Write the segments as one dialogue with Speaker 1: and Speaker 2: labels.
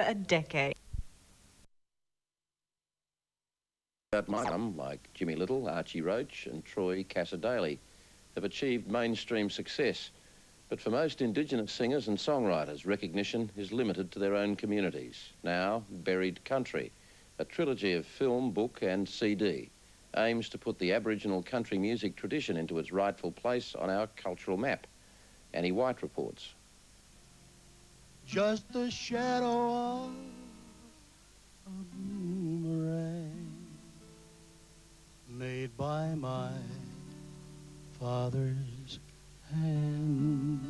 Speaker 1: a decade.
Speaker 2: Some, like Jimmy Little, Archie Roach and Troy Cassar-Daley, have achieved mainstream success. But for most Indigenous singers and songwriters, recognition is limited to their own communities. Now, Buried Country, a trilogy of film, book and CD, aims to put the Aboriginal country music tradition into its rightful place on our cultural map. Annie White reports.
Speaker 3: Just the shadow of a boomerang made by my father's hand.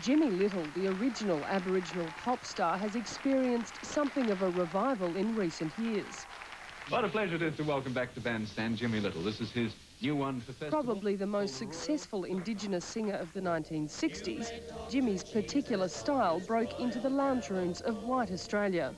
Speaker 4: Jimmy Little, the original Aboriginal pop star, has experienced something of a revival in recent years.
Speaker 5: What a pleasure it is to welcome back to Bandstand Jimmy Little. This is his new one for festival.
Speaker 4: Probably the most successful Indigenous singer of the 1960s, Jimmy's particular style broke into the lounge rooms of white Australia.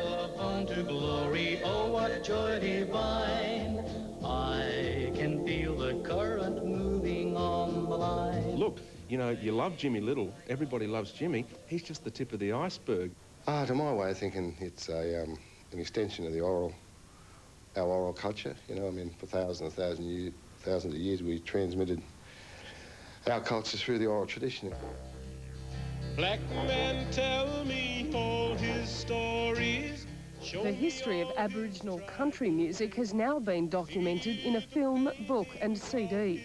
Speaker 3: Telephone to glory, oh what joy divine. I can feel the current moving on the line.
Speaker 6: Look, you know, you love Jimmy Little. Everybody loves Jimmy. He's just the tip of the iceberg.
Speaker 7: To my way of thinking, it's an extension of our oral culture. You know, I mean, for thousands of years, we transmitted our culture through the oral tradition.
Speaker 8: Black man, tell me all his stories.
Speaker 4: The history of Aboriginal country music has now been documented in a film, book and CD.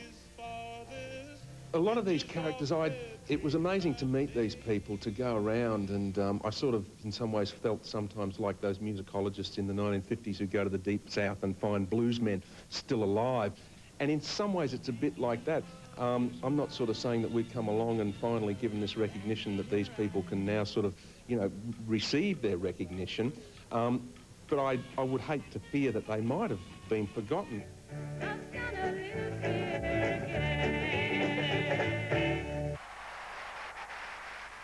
Speaker 6: A lot of these characters, it was amazing to meet these people, to go around, and I sort of, in some ways, felt sometimes like those musicologists in the 1950s who go to the deep south and find bluesmen still alive. And in some ways, it's a bit like that. I'm not sort of saying that we've come along and finally given this recognition that these people can now sort of, you know, receive their recognition. But I would hate to fear that they might have been forgotten.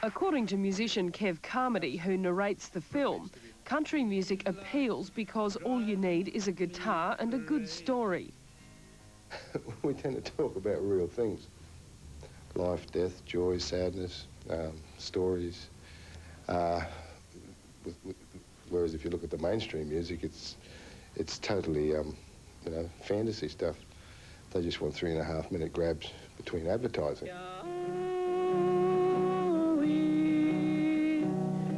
Speaker 4: According to musician Kev Carmody, who narrates the film, country music appeals because all you need is a guitar and a good story.
Speaker 7: We tend to talk about real things. Life, death, joy, sadness, stories. Whereas if you look at the mainstream music, it's totally, you know, fantasy stuff. They just want 3.5-minute grabs between advertising.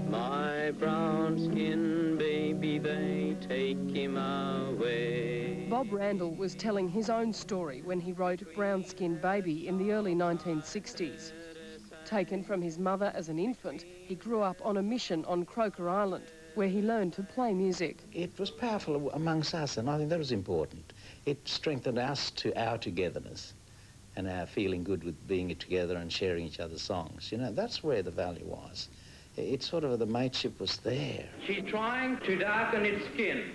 Speaker 3: My brown skin baby, they take him away.
Speaker 4: Bob Randall was telling his own story when he wrote Brown Skin Baby in the early 1960s. Taken from his mother as an infant, he grew up on a mission on Croker Island, where he learned to play music.
Speaker 9: It was powerful amongst us, and I think that was important. It strengthened us to our togetherness and our feeling good with being together and sharing each other's songs. You know, that's where the value was. It's sort of, the mateship was there.
Speaker 10: She's trying to darken its skin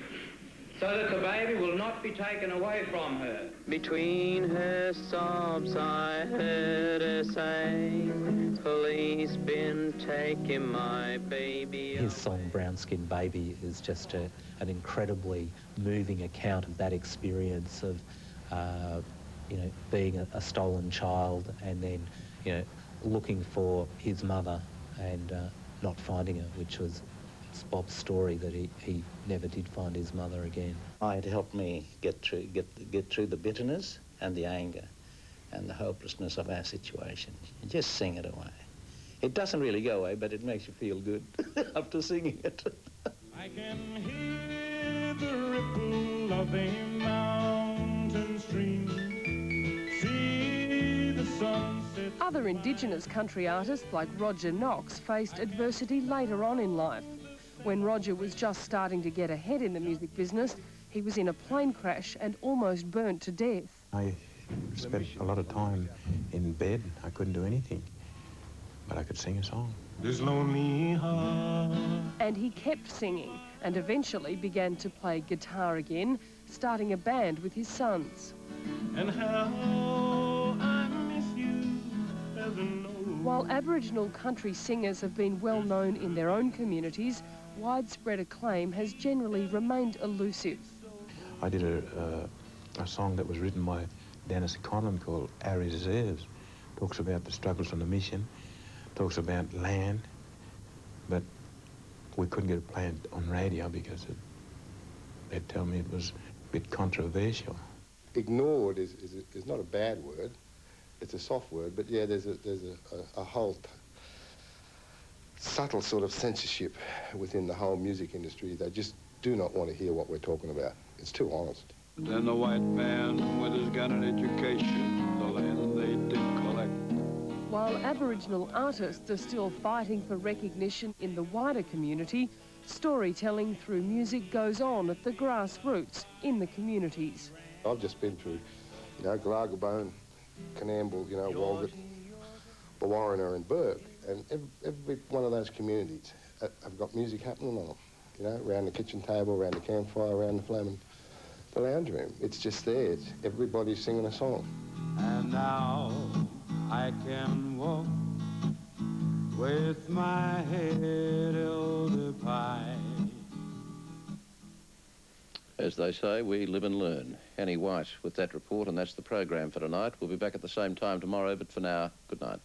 Speaker 10: so that the baby will not be taken away from her.
Speaker 3: Between her sobs I heard her say, police been taking my baby.
Speaker 11: His song Brown Skin Baby is just an incredibly moving account of that experience of, you know, being a stolen child and then, you know, looking for his mother and not finding her, which was Bob's story, that he never did find his mother again.
Speaker 9: It helped me get through the bitterness and the anger and the hopelessness of our situation. You just sing it away. It doesn't really go away, but it makes you feel good after singing it.
Speaker 8: I can hear the ripple of a mountain stream, see the sunset.
Speaker 4: Other Indigenous country artists like Roger Knox faced adversity later on in life. When Roger was just starting to get ahead in the music business, he was in a plane crash and almost burnt to death.
Speaker 12: I spent a lot of time in bed. I couldn't do anything, but I could sing a song.
Speaker 8: This lonely heart.
Speaker 4: And he kept singing and eventually began to play guitar again, starting a band with his sons.
Speaker 8: And how I miss you, heaven knows.
Speaker 4: While Aboriginal country singers have been well known in their own communities, widespread acclaim has generally remained elusive.
Speaker 12: I did a song that was written by Dennis Conlon called Our Reserves. Talks about the struggles on the mission. talks about land, but we couldn't get it played on radio because they'd tell me it was a bit controversial.
Speaker 7: Ignored is not a bad word. It's a soft word, but yeah, there's a whole subtle sort of censorship within the whole music industry. They just do not want to hear what we're talking about. It's too honest.
Speaker 1: Then the white man with his gun and education, the land they did collect.
Speaker 4: While Aboriginal artists are still fighting for recognition in the wider community, storytelling through music goes on at the grassroots in the communities.
Speaker 7: I've just been through, you know, Glagabone, Canamble, you know, Walgett, Warriner and Burke, and every one of those communities have got music happening on them, you know, around the kitchen table, around the campfire, around the flame, the lounge room. It's just there. Everybody's singing a song.
Speaker 1: And now I can walk with my head held high.
Speaker 2: As they say, we live and learn. Annie White with that report, and that's the program for tonight. We'll be back at the same time tomorrow, but for now, good night.